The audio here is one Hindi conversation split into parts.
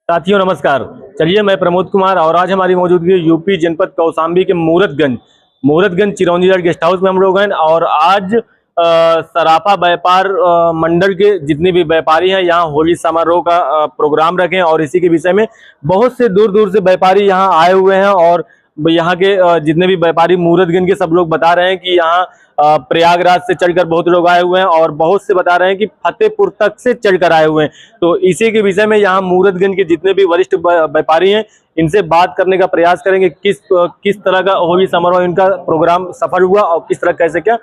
साथियों नमस्कार। चलिए मैं प्रमोद कुमार और आज हमारी मौजूदगी यूपी जनपद कौशाम्बी के मूरतगंज चिरौंजी लाल गेस्ट हाउस में हम लोग हैं। और आज सराफा व्यापार मंडल के जितने भी व्यापारी हैं यहाँ होली समारोह का प्रोग्राम रखे हैं और इसी के विषय में बहुत से दूर दूर से व्यापारी यहाँ आए हुए हैं। और यहाँ के जितने भी व्यापारी मूरतगंज के सब लोग बता रहे हैं कि यहाँ प्रयागराज से चलकर बहुत लोग आए हुए हैं और बहुत से बता रहे हैं कि फतेहपुर तक से चलकर आए हुए हैं। तो इसी के विषय में यहाँ मूरतगंज के जितने भी वरिष्ठ व्यापारी हैं इनसे बात करने का प्रयास करेंगे। किस तरह का होली समारोह इनका प्रोग्राम सफल हुआ और किस तरह कैसे क्या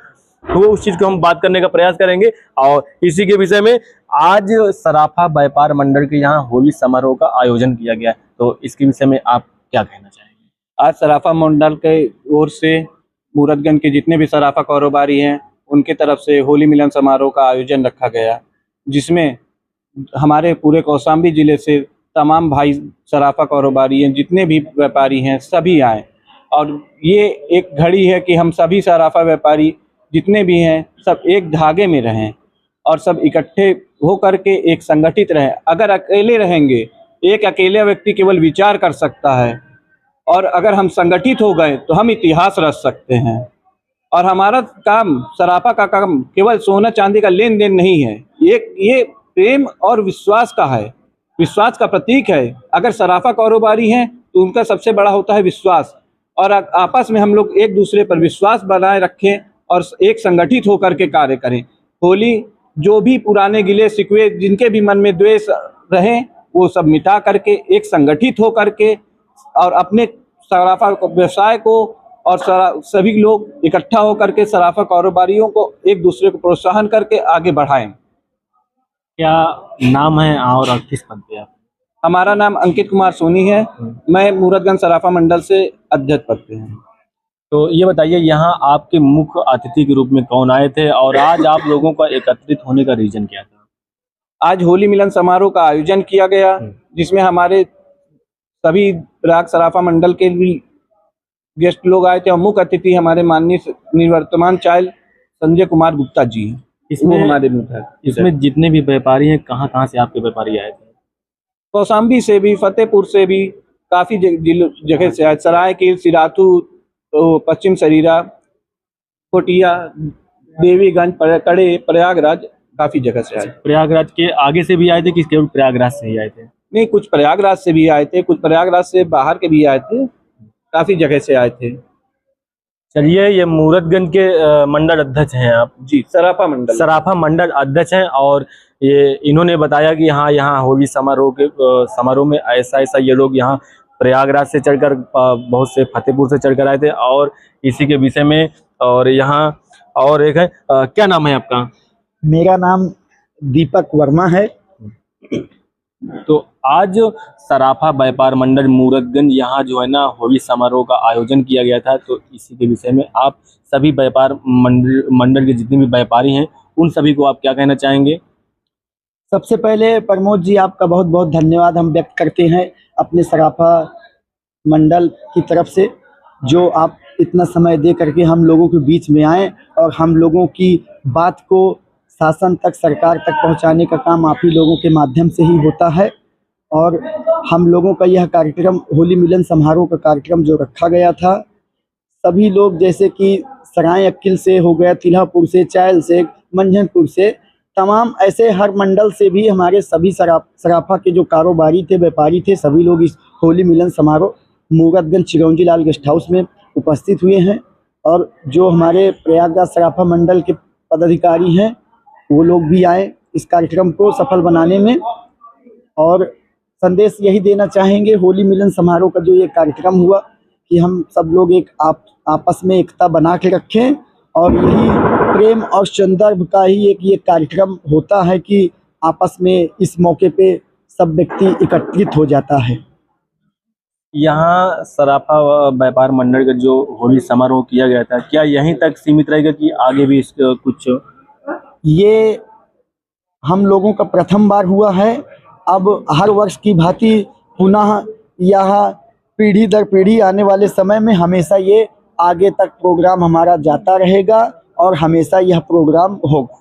हुआ उस चीज को हम बात करने का प्रयास करेंगे। और इसी के विषय में आज सराफा व्यापार मंडल के यहाँ होली समारोह का आयोजन किया गया है। तो इसके विषय में आप क्या कहना चाहेंगे? आज सराफा मंडल के ओर से मूरतगंज के जितने भी सराफा कारोबारी हैं उनके तरफ से होली मिलन समारोह का आयोजन रखा गया, जिसमें हमारे पूरे कौशाम्बी जिले से तमाम भाई सराफा कारोबारी हैं, जितने भी व्यापारी हैं सभी आए। और ये एक घड़ी है कि हम सभी सराफा व्यापारी जितने भी हैं सब एक धागे में रहें और सब इकट्ठे हो करके एक संगठित रहें। अगर अकेले रहेंगे, एक अकेले व्यक्ति केवल विचार कर सकता है, और अगर हम संगठित हो गए तो हम इतिहास रच सकते हैं। और हमारा काम, सराफा का काम केवल सोना चांदी का लेन देन नहीं है, ये प्रेम और विश्वास का है, विश्वास का प्रतीक है। अगर सराफा कारोबारी हैं तो उनका सबसे बड़ा होता है विश्वास, और आपस में हम लोग एक दूसरे पर विश्वास बनाए रखें और एक संगठित होकर के कार्य करें। होली जो भी पुराने गिले शिकवे जिनके भी मन में द्वेष रहे वो सब मिटा करके एक संगठित हो करके और अपने सराफा व्यवसाय को और सभी लोग इकट्ठा होकर के सराफा कारोबारियों को एक दूसरे को प्रोत्साहन करके आगे बढ़ाएं। क्या नाम है और किस पद पे आप? हमारा नाम अंकित कुमार सोनी है। मैं मूरतगंज सराफा मंडल से अध्यक्ष पद पे हूँ। तो ये बताइए यहाँ आपके मुख्य अतिथि के रूप में कौन आए थे और आज आप लोगों का एकत्रित होने का रीजन क्या था? आज होली मिलन समारोह का आयोजन किया गया, जिसमें हमारे सभी प्रयाग सराफा मंडल के भी गेस्ट लोग आए थे और मुख्य अतिथि हमारे माननीय निवर्तमान चाइल्ड संजय कुमार गुप्ता जी हैं। इसमें जितने भी व्यापारी हैं कहाँ से आपके व्यापारी आए थे? कौशाम्बी से भी, फतेहपुर से भी, काफी जगह से आए। सरायकेला, सिराथू, पश्चिम सरीरा, कोटिया, देवीगंज, कड़े, प्रयागराज, काफी जगह से आए। प्रयागराज के आगे से भी आए थे कि केवल प्रयागराज से ही आए थे? नहीं, कुछ प्रयागराज से भी आए थे, कुछ प्रयागराज से बाहर के भी आए थे, काफी जगह से आए थे। चलिए, ये मूरतगंज के मंडल अध्यक्ष हैं आप? जी, सराफा मंडल अध्यक्ष हैं। और ये इन्होंने बताया कि हाँ यहाँ होली समारोह में ऐसा ये लोग यहाँ प्रयागराज से चढ़कर बहुत से फतेहपुर से चढ़कर आए थे। और इसी के विषय में और यहाँ और एक है, क्या नाम है आपका? मेरा नाम दीपक वर्मा है। तो आज सराफा व्यापार मंडल मूरतगंज यहाँ जो है ना होली समारोह का आयोजन किया गया था। तो इसी के विषय में आप सभी व्यापार मंडल के जितने भी व्यापारी हैं उन सभी को आप क्या कहना चाहेंगे? सबसे पहले प्रमोद जी, आपका बहुत बहुत धन्यवाद हम व्यक्त करते हैं अपने सराफा मंडल की तरफ से, जो आप इतना समय दे करके हम लोगों के बीच में आए और हम लोगों की बात को शासन तक, सरकार तक पहुंचाने का काम आप ही लोगों के माध्यम से ही होता है। और हम लोगों का यह कार्यक्रम, होली मिलन समारोह का कार्यक्रम जो रखा गया था, सभी लोग जैसे कि सराय अक्किल से हो गया, तिल्हापुर से, चायल से, मंझनपुर से, तमाम ऐसे हर मंडल से भी हमारे सभी सराफा के जो कारोबारी थे, व्यापारी थे, सभी लोग इस होली मिलन समारोह मूरतगंज चिरौंजी लाल गेस्ट हाउस में उपस्थित हुए हैं। और जो हमारे प्रयागराज सराफा मंडल के पदाधिकारी हैं वो लोग भी आए इस कार्यक्रम को सफल बनाने में। और संदेश यही देना चाहेंगे, होली मिलन समारोह का जो ये कार्यक्रम हुआ, कि हम सब लोग एक आपस में एकता बना के रखें। और यही प्रेम और संदर्भ का ही एक ये कार्यक्रम होता है कि आपस में इस मौके पे सब व्यक्ति एकत्रित हो जाता है। यहाँ सराफा व्यापार मंडल का जो होली समारोह किया गया था, क्या यहीं तक सीमित रहेगा कि आगे भी इसका कुछ? ये हम लोगों का प्रथम बार हुआ है। अब हर वर्ष की भांति पुनः यह पीढ़ी दर पीढ़ी आने वाले समय में हमेशा ये आगे तक प्रोग्राम हमारा जाता रहेगा और हमेशा यह प्रोग्राम होगा।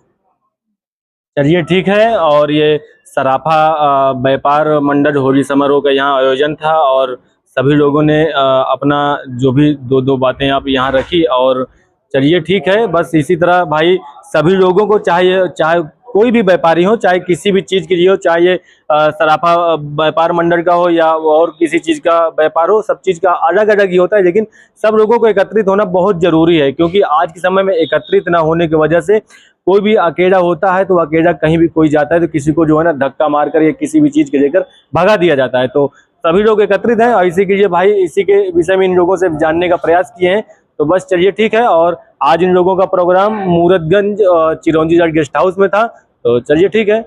चलिए ठीक है। और ये सराफा व्यापार मंडल होली समारोह का यहाँ आयोजन था और सभी लोगों ने अपना जो भी दो बातें आप यहाँ रखी। और चलिए ठीक है, बस इसी तरह भाई सभी लोगों को चाहे कोई भी व्यापारी हो, चाहे किसी भी चीज़ के लिए हो, चाहे ये सराफा व्यापार मंडल का हो या और किसी चीज़ का व्यापार हो, सब चीज़ का अलग अलग ही होता है, लेकिन सब लोगों को एकत्रित होना बहुत ज़रूरी है। क्योंकि आज के समय में एकत्रित ना होने की वजह से कोई भी अकेला होता है तो अकेला कहीं भी कोई जाता है तो किसी को जो है ना धक्का मारकर या किसी भी चीज़ के लेकर भगा दिया जाता है। तो सभी लोग एकत्रित हैं और इसी के लिए भाई इसी के विषय में इन लोगों से जानने का प्रयास किए हैं। तो बस चलिए ठीक है। और आज इन लोगों का प्रोग्राम मूरतगंज चिरौंजी जाट गेस्ट हाउस में था। तो चलिए ठीक है।